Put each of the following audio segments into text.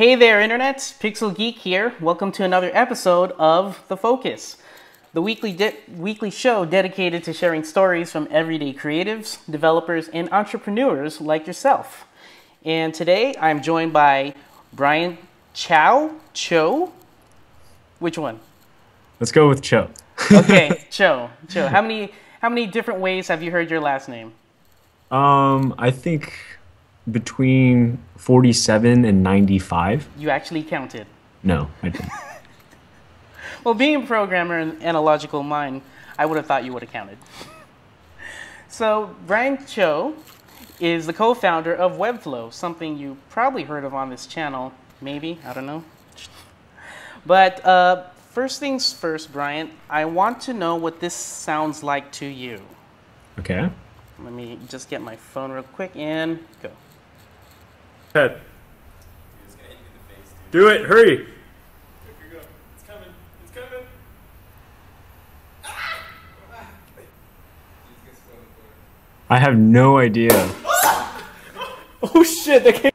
Hey there, Internet! Pixel Geek here. Welcome to another episode of The Focus, the weekly show dedicated to sharing stories from everyday creatives, developers, and entrepreneurs like yourself. And today, I'm joined by Bryant Chou. Which one? Let's go with Chou. Okay, Chou. How many different ways have you heard your last name? I think between 47 and 95. You actually counted. No, I didn't. Well, being a programmer and a logical mind, I would have thought you would have counted. So, Bryant Chou is the co-founder of Webflow, something you probably heard of on this channel. Maybe, I don't know. But first things first, Bryant, I want to know what this sounds like to you. Okay. Let me just get my phone real quick and go. Head. Do it, hurry. Here we go. It's coming. It's coming. I have no idea. Oh shit, that came...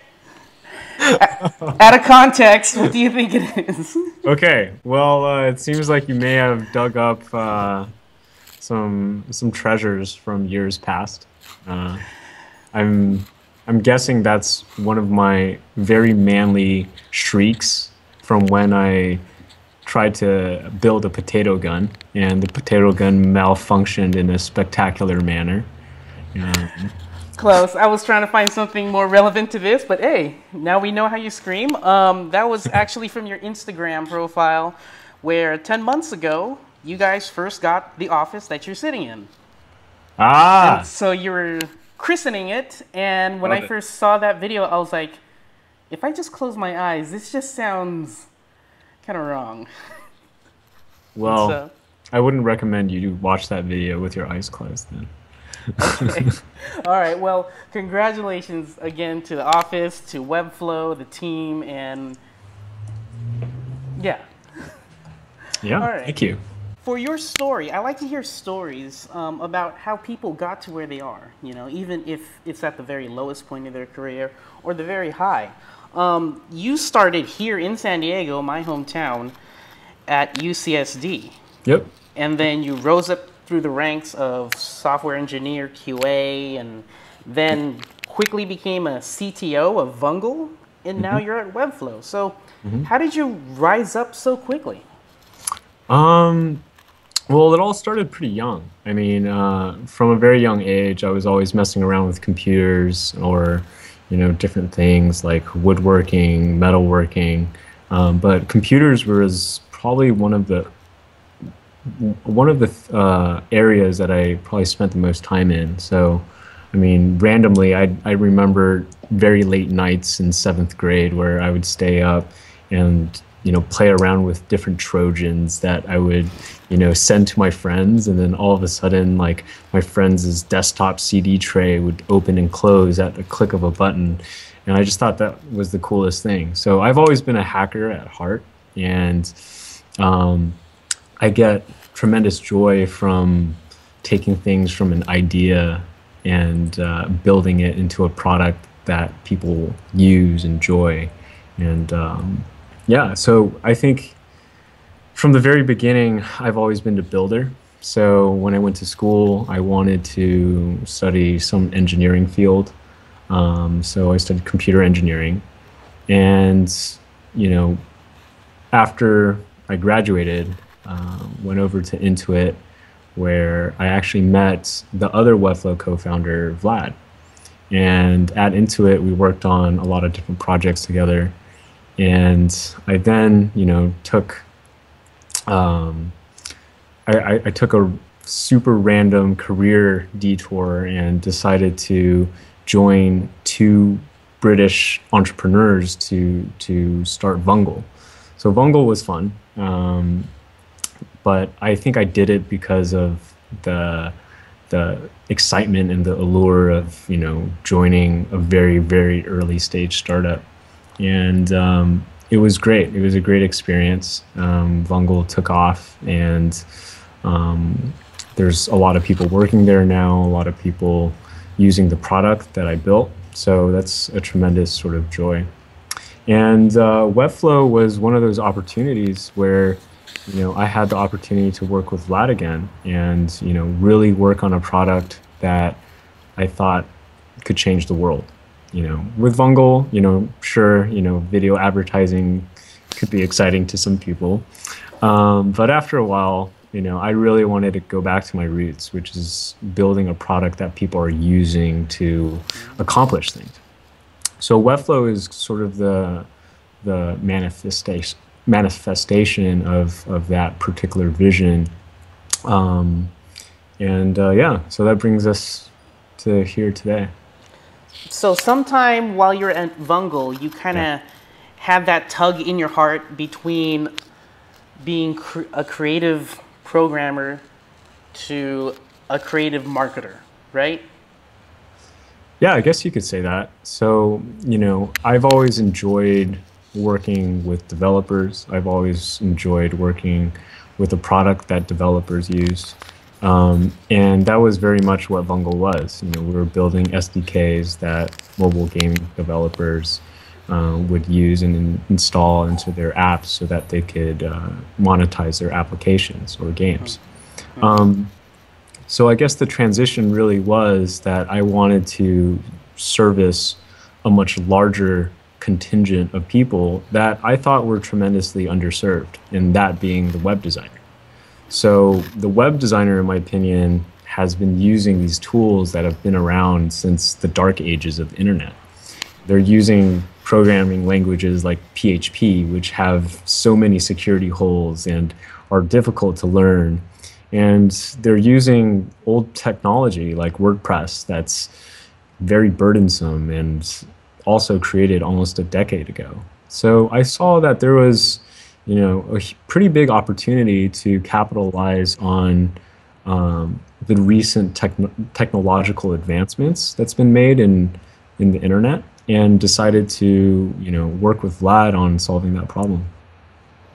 Out of context, what do you think it is? Okay, well, it seems like you may have dug up some treasures from years past. I'm guessing that's one of my very manly shrieks from when I tried to build a potato gun, and the potato gun malfunctioned in a spectacular manner. Close. I was trying to find something more relevant to this, but hey, now we know how you scream. That was actually from your Instagram profile, where 10 months ago, you guys first got the office that you're sitting in. Ah! And so you were christening it, and when Love I it. first saw that video, I was like, if I just close my eyes, this just sounds kind of wrong. Well, So- I wouldn't recommend you watch that video with your eyes closed then. Okay. All right. Well, congratulations again to the office, to Webflow, the team, and yeah. Yeah, All right. thank you. For your story, I like to hear stories about how people got to where they are, you know, even if it's at the very lowest point of their career or the very high. You started here in San Diego, my hometown, at UCSD. Yep. And then you rose up through the ranks of software engineer, QA, and then quickly became a CTO of Vungle, and now you're at Webflow. So how did you rise up so quickly? Well, it all started pretty young. I mean, from a very young age, I was always messing around with computers or, you know, different things like woodworking, metalworking. But computers was probably one of the areas that I probably spent the most time in. So, I mean, randomly, I remember very late nights in 7th grade where I would stay up and, you know, play around with different Trojans that I would, you know, send to my friends, and then all of a sudden, like, my friends' desktop CD tray would open and close at the click of a button, and I just thought that was the coolest thing. So I've always been a hacker at heart, and I get tremendous joy from taking things from an idea and building it into a product that people use, enjoy, and yeah, so I think from the very beginning, I've always been a builder. So when I went to school, I wanted to study some engineering field. So I studied computer engineering. And, you know, after I graduated, went over to Intuit, where I actually met the other Webflow co-founder, Vlad. And at Intuit, we worked on a lot of different projects together. And I then, you know, took I took a super random career detour and decided to join 2 British entrepreneurs to start Vungle. So Vungle was fun, but I think I did it because of the excitement and the allure of, you know, joining a very, very early stage startup. And it was great. It was a great experience. Vungle took off, and there's a lot of people working there now, a lot of people using the product that I built. So that's a tremendous sort of joy. And Webflow was one of those opportunities where, I had the opportunity to work with Vlad again and, really work on a product that I thought could change the world. With Vungle, sure, video advertising could be exciting to some people. But after a while, I really wanted to go back to my roots, which is building a product that people are using to accomplish things. So Webflow is sort of the manifestation of that particular vision. So that brings us to here today. So sometime while you're at Vungle, you kind of had that tug in your heart between being a creative programmer to a creative marketer, right? Yeah, I guess you could say that. So, I've always enjoyed working with developers. I've always enjoyed working with a product that developers use. And that was very much what Vungle was. We were building SDKs that mobile gaming developers would use and install into their apps so that they could monetize their applications or games. So I guess the transition really was that I wanted to service a much larger contingent of people that I thought were tremendously underserved, and that being the web designer. So the web designer, in my opinion, has been using these tools that have been around since the dark ages of the internet. They're using programming languages like PHP, which have so many security holes and are difficult to learn. And they're using old technology like WordPress that's very burdensome and also created almost a decade ago. So I saw that there was, a pretty big opportunity to capitalize on the recent technological advancements that's been made in the internet, and decided to, work with Vlad on solving that problem.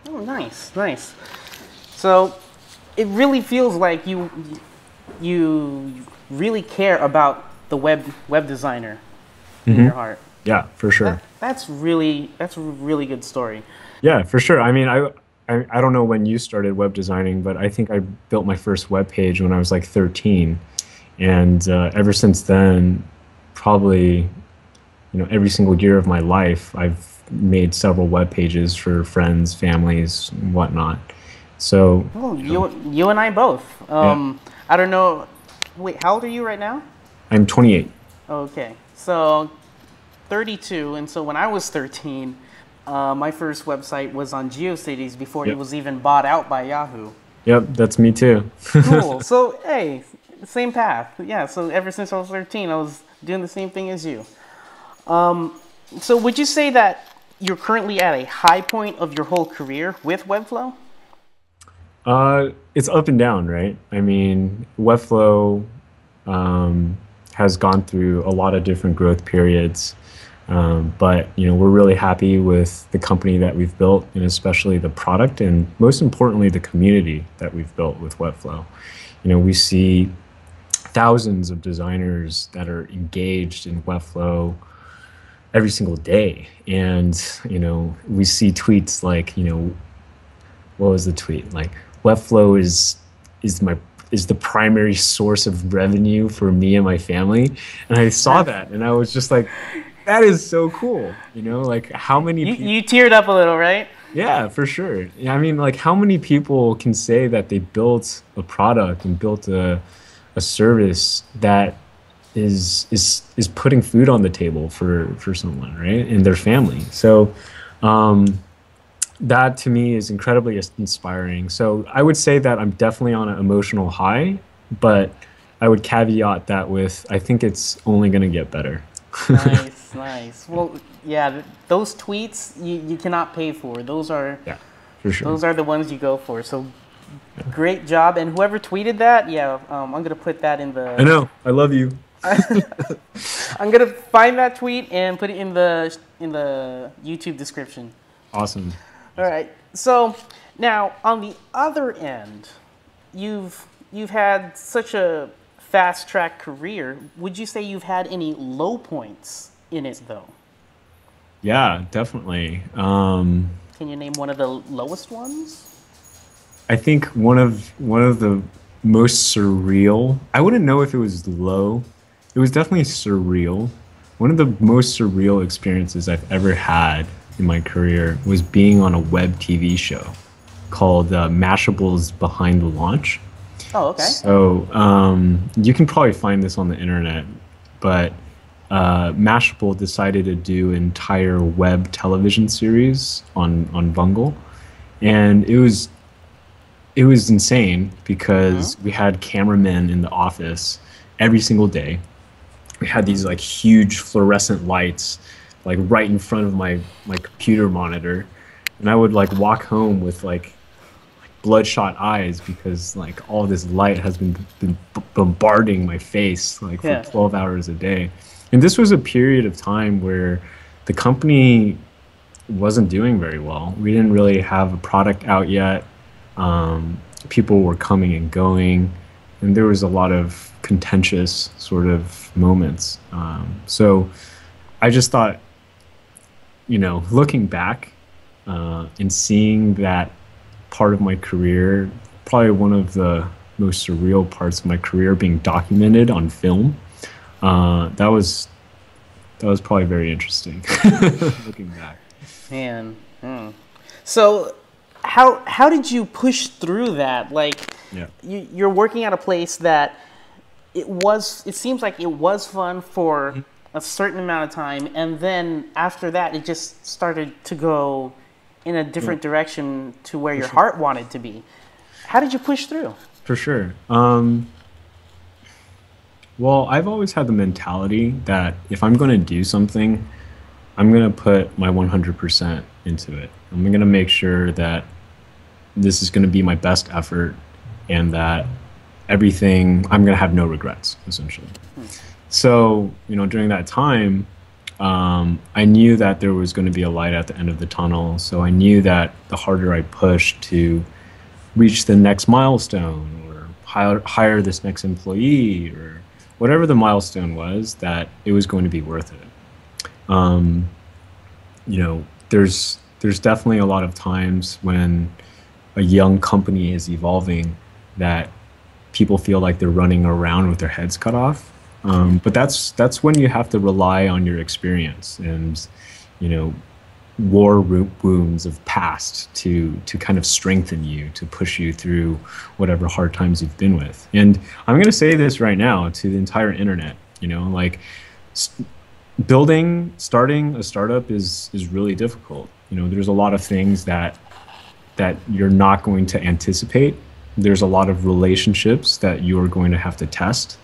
Oh, nice, nice. So it really feels like you really care about the web designer in your heart. Yeah, for sure. That's a really good story. Yeah, for sure. I mean, I don't know when you started web designing, but I think I built my first web page when I was like 13, and ever since then, probably, every single year of my life, I've made several web pages for friends, families, and whatnot. So, you and I both. I don't know. Wait, how old are you right now? I'm 28. Okay, so 32, and so when I was 13, my first website was on GeoCities before it was even bought out by Yahoo. Yep, that's me too. Cool. So hey, same path. Yeah. So ever since I was 13, I was doing the same thing as you. So would you say that you're currently at a high point of your whole career with Webflow? It's up and down, right? I mean, Webflow has gone through a lot of different growth periods, but we're really happy with the company that we've built, and especially the product, and most importantly, the community that we've built with Webflow. We see thousands of designers that are engaged in Webflow every single day, and we see tweets like, what was the tweet? Like, Webflow is the primary source of revenue for me and my family. And I saw that, and I was just like, that is so cool. Like, how many people... You teared up a little, right? Yeah, for sure. I mean, like, how many people can say that they built a product and built a service that is putting food on the table for someone, right? And their family. So that to me is incredibly inspiring. So I would say that I'm definitely on an emotional high, but I would caveat that with, I think it's only going to get better. Nice, nice. Well, yeah, those tweets you cannot pay for. Those are, for sure. Those are the ones you go for. So great job. And whoever tweeted that, I'm going to put that in the... I know. I love you. I'm going to find that tweet and put it in the YouTube description. Awesome. All right. So now on the other end, you've had such a fast track career. Would you say you've had any low points in it though? Yeah, definitely. Can you name one of the lowest ones? I think one of the most surreal. I wouldn't know if it was low. It was definitely surreal. One of the most surreal experiences I've ever had in my career was being on a web TV show called Mashable's Behind the Launch. Oh, okay. So you can probably find this on the internet, but Mashable decided to do an entire web television series on Bungle, and it was insane Mm-hmm. because we had cameramen in the office every single day. We had these like huge fluorescent lights like right in front of my computer monitor, and I would like walk home with like bloodshot eyes because like all this light has been bombarding my face like for Yeah. 12 hours a day. And this was a period of time where the company wasn't doing very well. We didn't really have a product out yet. People were coming and going, and there was a lot of contentious sort of moments. So I just thought, looking back and seeing that part of my career, probably one of the most surreal parts of my career, being documented on film, that was probably very interesting. Looking back. Man. Hmm. So, how did you push through that? Like, Yeah. you're working at a place that it seems like it was fun for a certain amount of time, and then after that it just started to go in a different direction to where your heart wanted to be. How did you push through? For sure. Well, I've always had the mentality that if I'm going to do something, I'm going to put my 100% into it. I'm going to make sure that this is going to be my best effort and that I'm going to have no regrets, essentially. So, during that time, I knew that there was going to be a light at the end of the tunnel. So I knew that the harder I pushed to reach the next milestone or hire this next employee or whatever the milestone was, that it was going to be worth it. There's definitely a lot of times when a young company is evolving that people feel like they're running around with their heads cut off. But that's when you have to rely on your experience and, wounds of past to kind of strengthen you, to push you through whatever hard times you've been with. And I'm going to say this right now to the entire internet, like starting a startup is really difficult. There's a lot of things that you're not going to anticipate. There's a lot of relationships that you are going to have to test,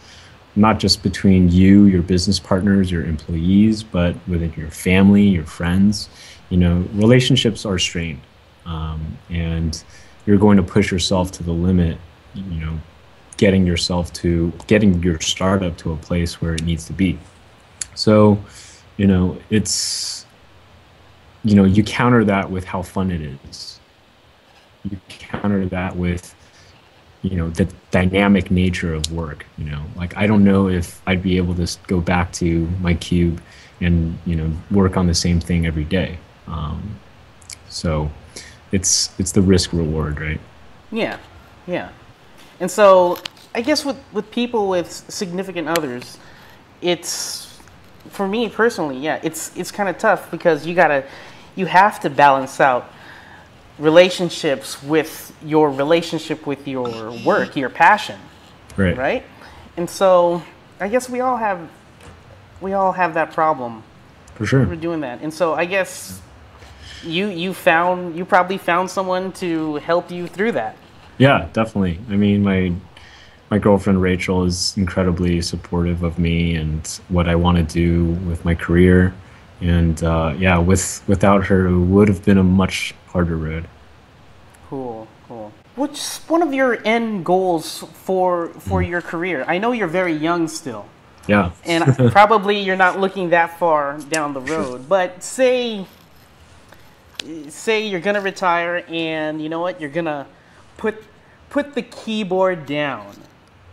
not just between you, your business partners, your employees, but within your family, your friends. Relationships are strained, and you're going to push yourself to the limit, getting your startup to a place where it needs to be. So, it's, you counter that with how fun it is. You counter that with, the dynamic nature of work. Like, I don't know if I'd be able to go back to my cube and, work on the same thing every day. So it's the risk reward, right? Yeah, yeah. And so I guess with people with significant others, it's, for me personally, yeah, it's kind of tough because you have to balance out relationships with your relationship with your work, your passion, Right. right? And so I guess we all have that problem. For sure. We're doing that. And so I guess you probably found someone to help you through that. Yeah, definitely. I mean, my girlfriend Rachel is incredibly supportive of me and what I want to do with my career. And yeah, without her, it would have been a much harder road. Cool. What's one of your end goals for your career? I know you're very young still, Yeah. and probably you're not looking that far down the road. But say you're gonna retire, and you know what? You're gonna put the keyboard down.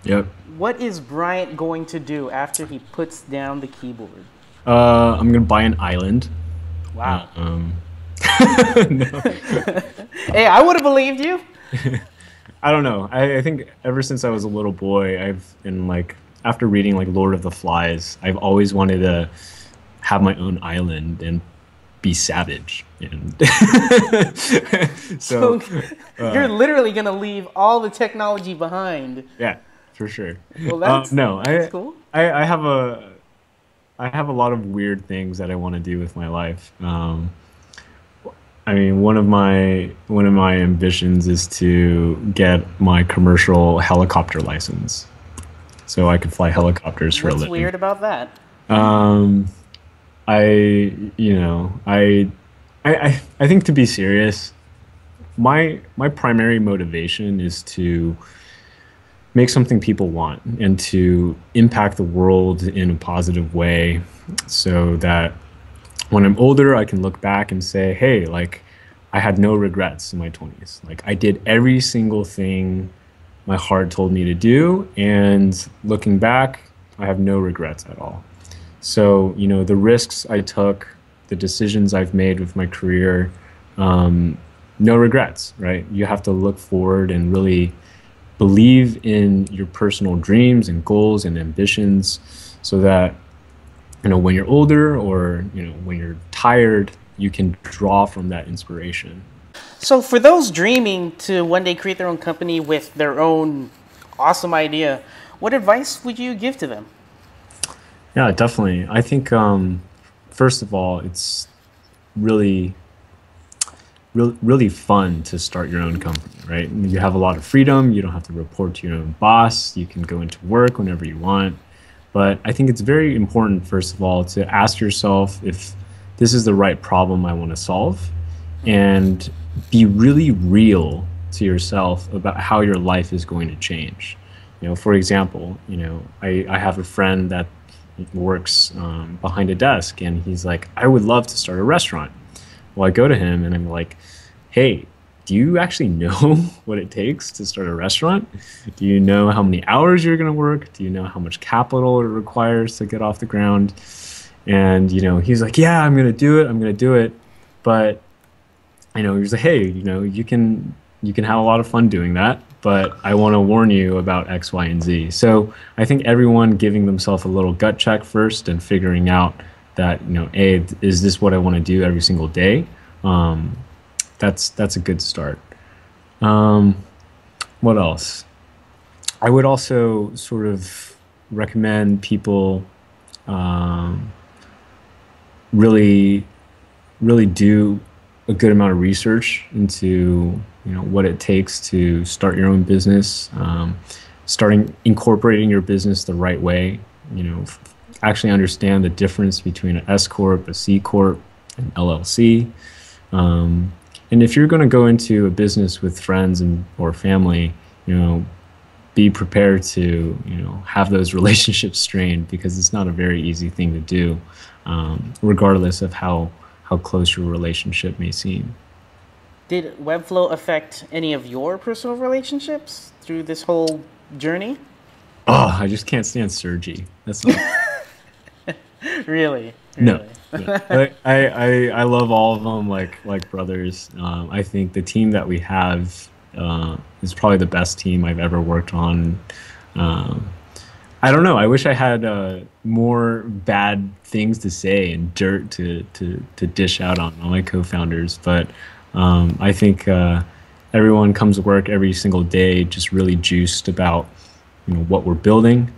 Yep. What is Bryant going to do after he puts down the keyboard? I'm gonna buy an island Wow. No. Hey, I would have believed you. I don't know. I think ever since I was a little boy, after reading like Lord of the Flies, I've always wanted to have my own island and be savage. And so You're literally gonna leave all the technology behind. yeah, for sure. Well, that's No, that's cool. I have a lot of weird things that I want to do with my life. I mean, one of my ambitions is to get my commercial helicopter license, so I could fly helicopters for a What's living. weird about that? I, you know, I think, to be serious, my primary motivation is to make something people want and to impact the world in a positive way, so that when I'm older, I can look back and say, hey, like, I had no regrets in my 20s. Like, I did every single thing my heart told me to do, and looking back, I have no regrets at all. So, you know, the risks I took, the decisions I've made with my career, no regrets, right? You have to look forward and really believe in your personal dreams and goals and ambitions, so that, you know, when you're older, or, you know, when you're tired, you can draw from that inspiration. So for those dreaming to one day create their own company with their own awesome idea, what advice would you give to them? Yeah, definitely. I think, first of all, it's really fun to start your own company, right? You have a lot of freedom. You don't have to report to your own boss. You can go into work whenever you want. But I think it's very important, first of all, to ask yourself if this is the right problem I want to solve, and be really real to yourself about how your life is going to change. You know, for example, you know, I have a friend that works behind a desk, and he's like, I would love to start a restaurant. Well, I go to him and I'm like, hey, do you actually know what it takes to start a restaurant? Do you know how many hours you're going to work? Do you know how much capital it requires to get off the ground? And, you know, he's like, yeah, I'm going to do it. But, you know, he's like, hey, you know, you can have a lot of fun doing that, but I want to warn you about X, Y, and Z. So I think everyone giving themselves a little gut check first and figuring out that, you know, A, is this what I want to do every single day? That's a good start. What else? I would also sort of recommend people really do a good amount of research into, you know, what it takes to start your own business, incorporating your business the right way, you know, actually understand the difference between an S Corp, a C Corp, an LLC. And if you're going to go into a business with friends or family, you know, be prepared to, you know, have those relationships strained, because it's not a very easy thing to do, regardless of how close your relationship may seem. Did Webflow affect any of your personal relationships through this whole journey? Oh, I just can't stand Sergi. That's not... Really? No. I love all of them like brothers. I think the team that we have is probably the best team I've ever worked on. I don't know. I wish I had more bad things to say and dirt to dish out on my co-founders, but I think everyone comes to work every single day just really juiced about, you know, what we're building,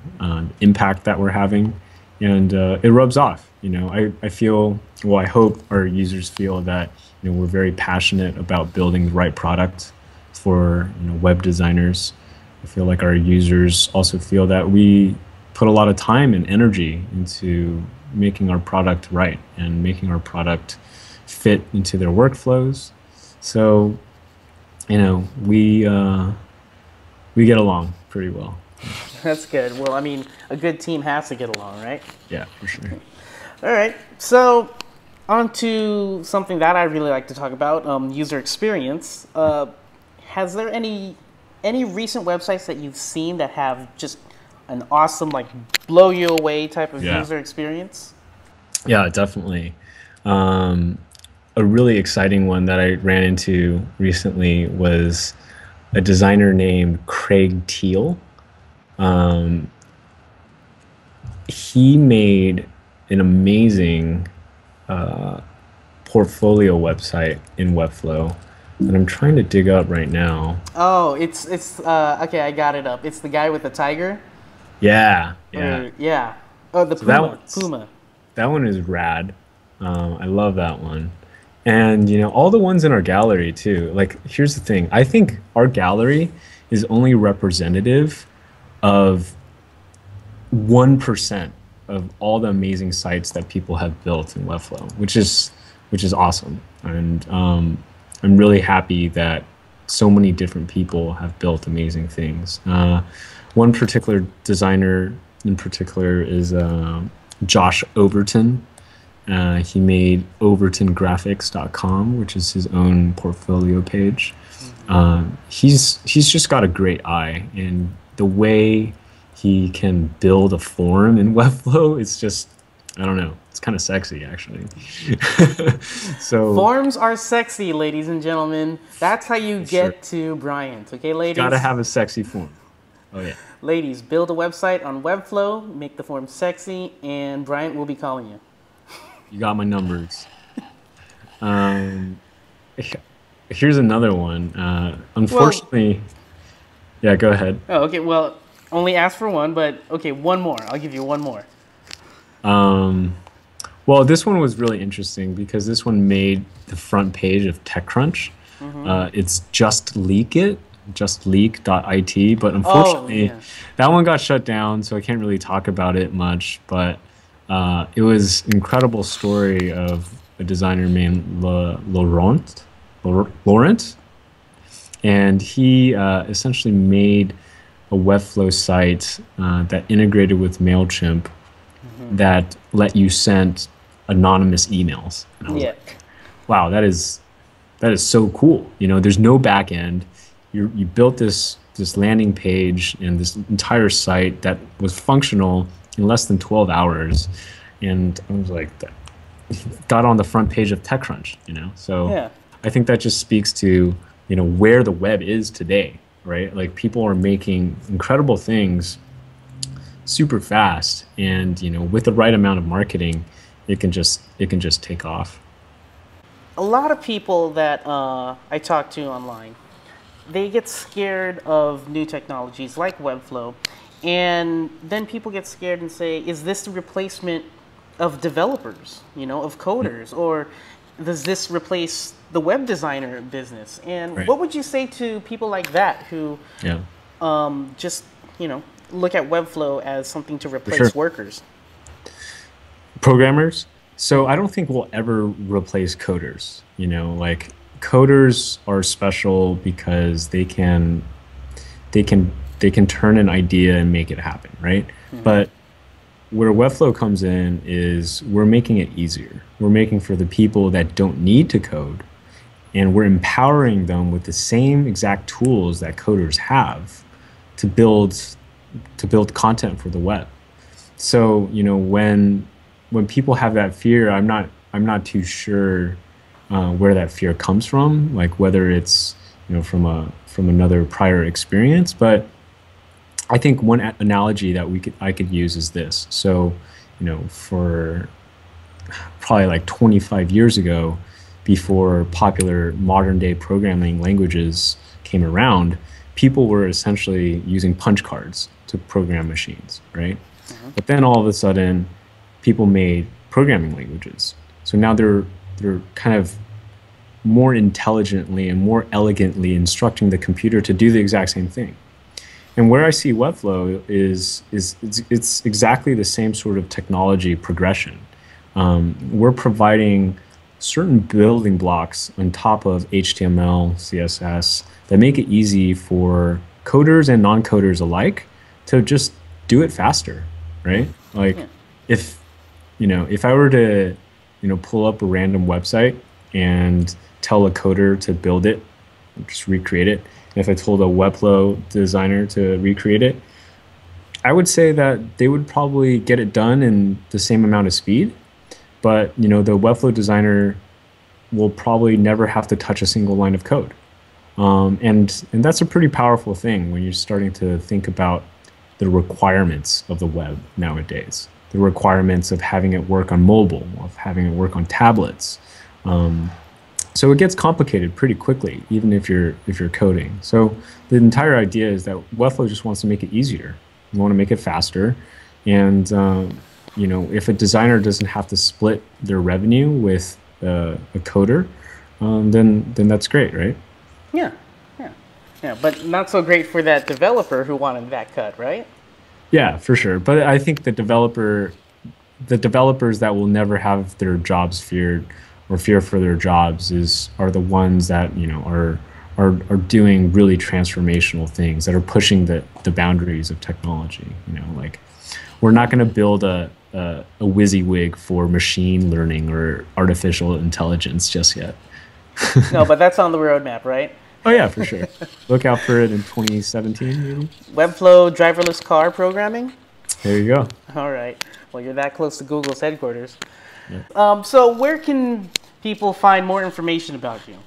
impact that we're having, and it rubs off. You know, I feel, well, I hope our users feel that, you know, we're very passionate about building the right product for, you know, web designers. I feel like our users also feel that we put a lot of time and energy into making our product right and making our product fit into their workflows. So, you know, we get along pretty well. That's good. Well, I mean, a good team has to get along, right? Yeah, for sure. All right. So, on to something that I really like to talk about, user experience. Has there any recent websites that you've seen that have just an awesome, like, blow you away type of user experience? Yeah, definitely. a really exciting one that I ran into recently was a designer named Craig Teal. Um, he made an amazing portfolio website in Webflow that I'm trying to dig up right now. Oh, it's okay. I got it up. It's the guy with the tiger. Yeah, yeah. Or yeah. Oh, the So that puma. one's Puma. that one is rad. I love that one. And all the ones in our gallery too. Like, here's the thing. I think our gallery is only representative of 1% of all the amazing sites that people have built in Webflow, which is awesome. And I'm really happy that so many different people have built amazing things. One particular designer in particular is Josh Overton. He made overtongraphics.com, which is his own portfolio page. He's just got a great eye, and the way he can build a form in Webflow is just, I don't know, it's kind of sexy actually. So Forms are sexy, ladies and gentlemen. That's how you get to Bryant. Okay, ladies. gotta have a sexy form. Oh yeah. Ladies, build a website on Webflow, make the form sexy, and Bryant will be calling you. You got my numbers. Here's another one. Unfortunately, yeah, go ahead. Oh, okay. Well, only ask for one, but okay, one more. I'll give you one more. Well, this one was really interesting because this one made the front page of TechCrunch. It's justleak.it, but unfortunately, that one got shut down, so I can't really talk about it much. But it was an incredible story of a designer named Laurent, and he essentially made a Webflow site that integrated with MailChimp that let you send anonymous emails. And I was like, wow, that is so cool. There's no back end. You built this landing page and this entire site that was functional in less than 12 hours. And I was like, that got on the front page of TechCrunch, So I think that just speaks to, where the web is today, right? Like, people are making incredible things super fast, and with the right amount of marketing, it can just take off. A lot of people that I talk to online, they get scared of new technologies like Webflow, and then people get scared and say, is this the replacement of developers, of coders, or does this replace the web designer business? And what would you say to people like that who just, look at Webflow as something to replace workers? Programmers. So I don't think we'll ever replace coders. Like, coders are special because they can turn an idea and make it happen, right? But where Webflow comes in is we're making it easier. We're making for the people that don't need to code, and we're empowering them with the same exact tools that coders have to build content for the web. So when people have that fear, I'm not too sure where that fear comes from, like whether it's from another prior experience. But I think one analogy that I could use is this. So for probably like 25 years ago, before popular modern day programming languages came around, people were essentially using punch cards to program machines, right? But then all of a sudden, people made programming languages. So now they're kind of more intelligently and more elegantly instructing the computer to do the exact same thing. And where I see Webflow is it's exactly the same sort of technology progression. We're providing certain building blocks on top of HTML, CSS that make it easy for coders and non-coders alike to just do it faster, right? Like, if I were to pull up a random website and tell a coder to build it, just recreate it, and if I told a Webflow designer to recreate it, I would say that they would probably get it done in the same amount of speed. But the Webflow designer will probably never have to touch a single line of code. And that's a pretty powerful thing when you're starting to think about the requirements of the web nowadays, the requirements of having it work on mobile, of having it work on tablets. So it gets complicated pretty quickly, even if you're coding. So the entire idea is that Webflow just wants to make it easier. We want to make it faster, and if a designer doesn't have to split their revenue with a coder, then that's great, right? Yeah, yeah, yeah. But not so great for that developer who wanted that cut, right? Yeah, for sure. But I think the developers that will never have their jobs feared or fear for their jobs are the ones that are doing really transformational things, that are pushing the boundaries of technology. Like, we're not going to build a WYSIWYG for machine learning or artificial intelligence just yet. No, but that's on the roadmap, right? Oh yeah, for sure. Look out for it in 2017, maybe. Webflow driverless car programming. There you go. All right. Well, you're that close to Google's headquarters. Yeah. So where can people find more information about you?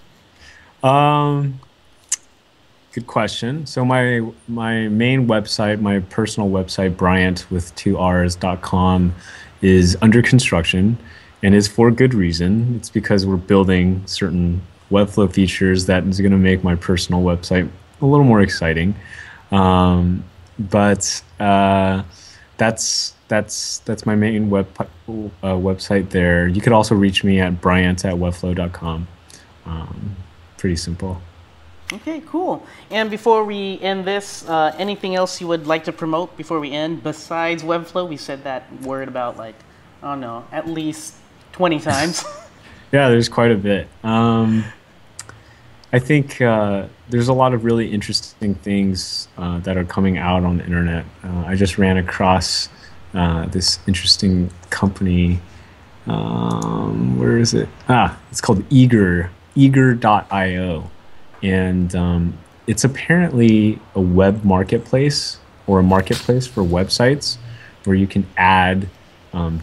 Good question. So my main website, my personal website, Bryant with 2Rs.com, is under construction, and is for good reason. It's because we're building certain Webflow features that is going to make my personal website a little more exciting. But that's my main website there. You could also reach me at bryant@webflow.com. Pretty simple. Okay, cool. And before we end this, anything else you would like to promote before we end besides Webflow? We said that word about, like, I don't know, at least 20 times. Yeah, there's quite a bit. I think there's a lot of really interesting things that are coming out on the internet. I just ran across this interesting company. Where is it? It's called eager.io. And it's apparently a web marketplace, or a marketplace for websites, where you can add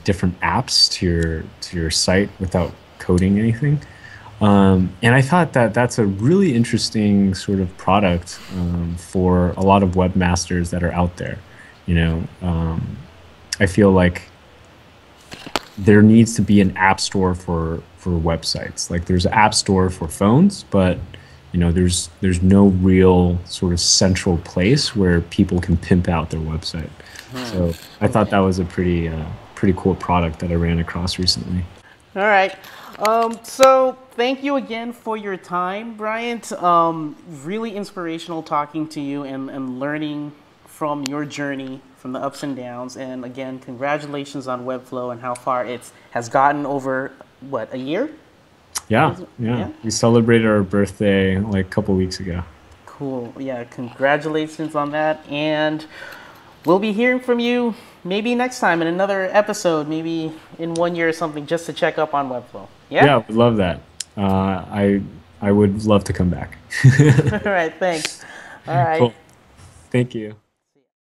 different apps to your site without coding anything. And I thought that that's a really interesting sort of product for a lot of webmasters that are out there. I feel like there needs to be an app store for websites. Like, there's an app store for phones, but there's no real sort of central place where people can pimp out their website. So I thought that was a pretty cool product that I ran across recently. All right. So thank you again for your time, Bryant. Really inspirational talking to you and learning from your journey, from the ups and downs. And again, congratulations on Webflow and how far it has gotten over, what, a year? Yeah. We celebrated our birthday like a couple weeks ago. Cool. Yeah, congratulations on that. And we'll be hearing from you maybe next time in another episode, maybe in 1 year or something, just to check up on Webflow. Yeah? Yeah, we'd love that. I would love to come back. All right, thanks. All right. Cool. Thank you.